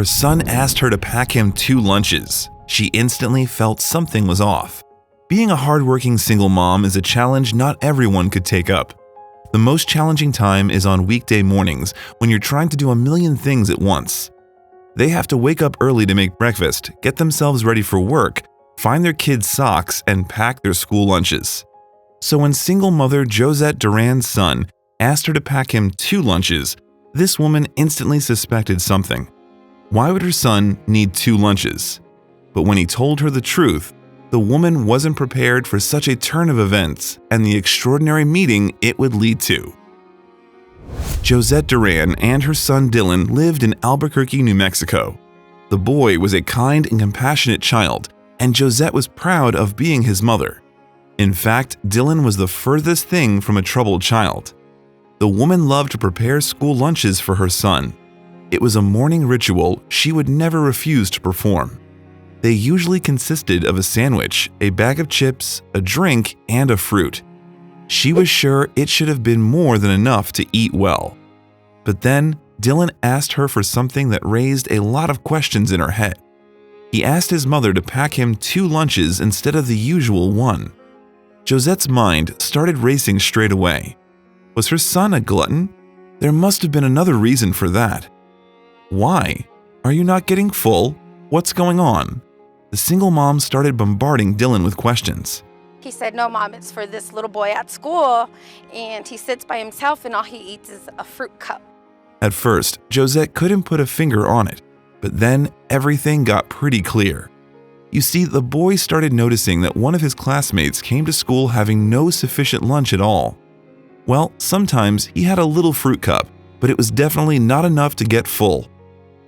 Her son asked her to pack him 2 lunches. She instantly felt something was off. Being a hardworking single mom is a challenge not everyone could take up. The most challenging time is on weekday mornings when you're trying to do a million things at once. They have to wake up early to make breakfast, get themselves ready for work, find their kids' socks, and pack their school lunches. So when single mother Josette Duran's son asked her to pack him 2 lunches, this woman instantly suspected something. Why would her son need 2 lunches? But when he told her the truth, the woman wasn't prepared for such a turn of events and the extraordinary meeting it would lead to. Josette Duran and her son Dylan lived in Albuquerque, New Mexico. The boy was a kind and compassionate child, and Josette was proud of being his mother. In fact, Dylan was the furthest thing from a troubled child. The woman loved to prepare school lunches for her son. It was a morning ritual she would never refuse to perform. They usually consisted of a sandwich, a bag of chips, a drink, and a fruit. She was sure it should have been more than enough to eat well. But then, Dylan asked her for something that raised a lot of questions in her head. He asked his mother to pack him 2 lunches instead of the usual 1. Josette's mind started racing straight away. Was her son a glutton? There must have been another reason for that. Why? Are you not getting full? What's going on? The single mom started bombarding Dylan with questions. He said, "No, Mom, it's for this little boy at school, and he sits by himself and all he eats is a fruit cup." At first, Josette couldn't put a finger on it, but then everything got pretty clear. You see, the boy started noticing that one of his classmates came to school having no sufficient lunch at all. Well, sometimes he had a little fruit cup, but it was definitely not enough to get full.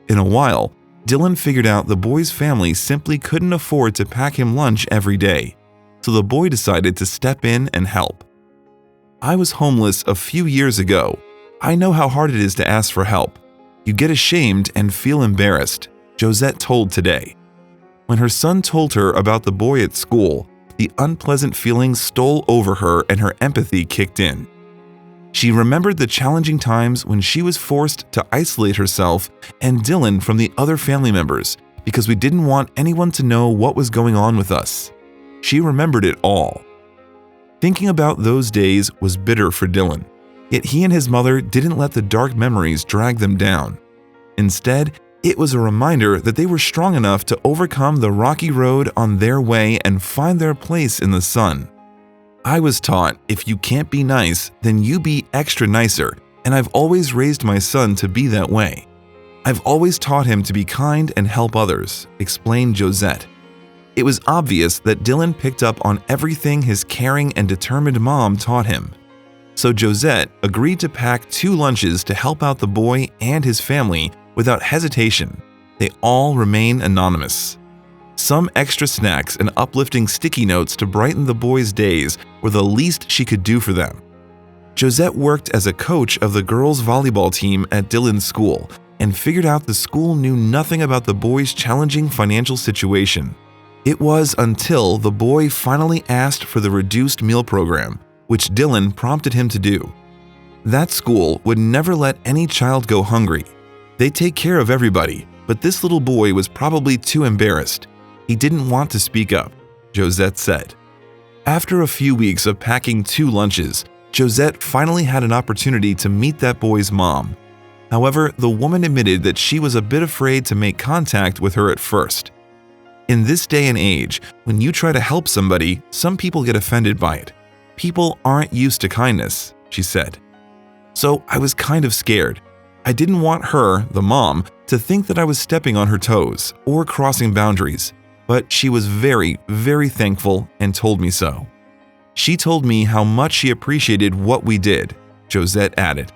In a while, Dylan figured out the boy's family simply couldn't afford to pack him lunch every day, so the boy decided to step in and help. "I was homeless a few years ago. I know how hard it is to ask for help. You get ashamed and feel embarrassed," Josette told Today. When her son told her about the boy at school, the unpleasant feelings stole over her and her empathy kicked in. She remembered the challenging times when she was forced to isolate herself and Dylan from the other family members because we didn't want anyone to know what was going on with us. She remembered it all. Thinking about those days was bitter for Dylan, yet he and his mother didn't let the dark memories drag them down. Instead, it was a reminder that they were strong enough to overcome the rocky road on their way and find their place in the sun. "I was taught if you can't be nice, then you be extra nicer, and I've always raised my son to be that way. I've always taught him to be kind and help others," explained Josette. It was obvious that Dylan picked up on everything his caring and determined mom taught him. So Josette agreed to pack 2 lunches to help out the boy and his family without hesitation. They all remain anonymous. Some extra snacks and uplifting sticky notes to brighten the boys' days were the least she could do for them. Josette worked as a coach of the girls' volleyball team at Dylan's school and figured out the school knew nothing about the boy's challenging financial situation. It was until the boy finally asked for the reduced meal program, which Dylan prompted him to do. That school would never let any child go hungry. They take care of everybody, but this little boy was probably too embarrassed. He didn't want to speak up, Josette said. After a few weeks of packing 2 lunches, Josette finally had an opportunity to meet that boy's mom. However, the woman admitted that she was a bit afraid to make contact with her at first. In this day and age, when you try to help somebody, some people get offended by it. People aren't used to kindness, she said. So I was kind of scared. I didn't want her, the mom, to think that I was stepping on her toes or crossing boundaries, but she was very, very thankful and told me so. She told me how much she appreciated what we did, Josette added.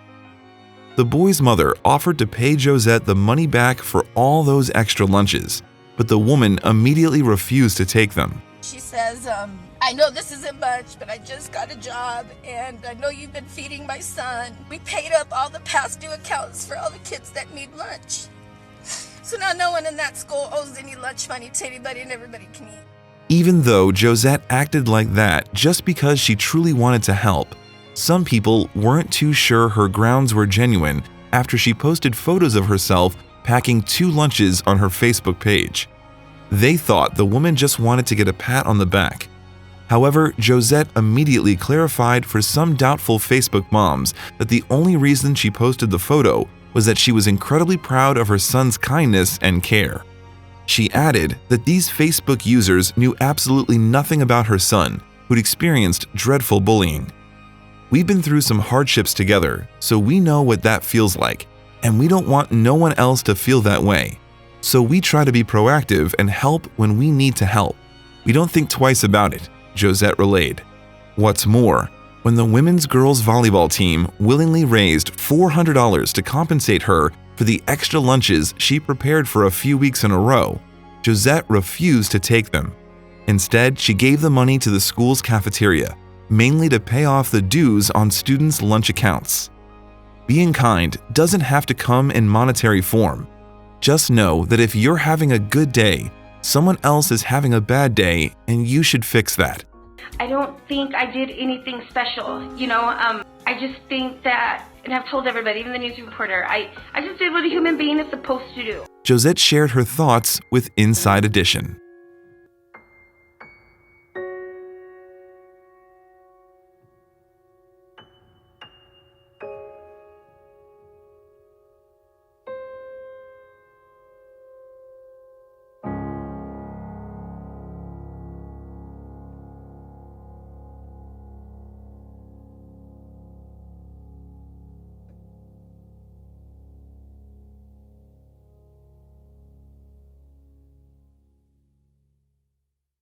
The boy's mother offered to pay Josette the money back for all those extra lunches, but the woman immediately refused to take them. She says, "I know this isn't much, but I just got a job, and I know you've been feeding my son. We paid up all the past due accounts for all the kids that need lunch. So now no one in that school owes any lunch money to anybody, and everybody can eat." Even though Josette acted like that just because she truly wanted to help, some people weren't too sure her grounds were genuine after she posted photos of herself packing 2 lunches on her Facebook page. They thought the woman just wanted to get a pat on the back. However, Josette immediately clarified for some doubtful Facebook moms that the only reason she posted the photo was that she was incredibly proud of her son's kindness and care. She added that these Facebook users knew absolutely nothing about her son, who'd experienced dreadful bullying. "We've been through some hardships together, so we know what that feels like, and we don't want no one else to feel that way. So we try to be proactive and help when we need to help. We don't think twice about it," Josette relayed. What's more, when the women's girls volleyball team willingly raised $400 to compensate her for the extra lunches she prepared for a few weeks in a row, Josette refused to take them. Instead, she gave the money to the school's cafeteria, mainly to pay off the dues on students' lunch accounts. Being kind doesn't have to come in monetary form. Just know that if you're having a good day, someone else is having a bad day, and you should fix that. I don't think I did anything special, I just think that, and I've told everybody, even the news reporter, I just did what a human being is supposed to do. Josette shared her thoughts with Inside Edition.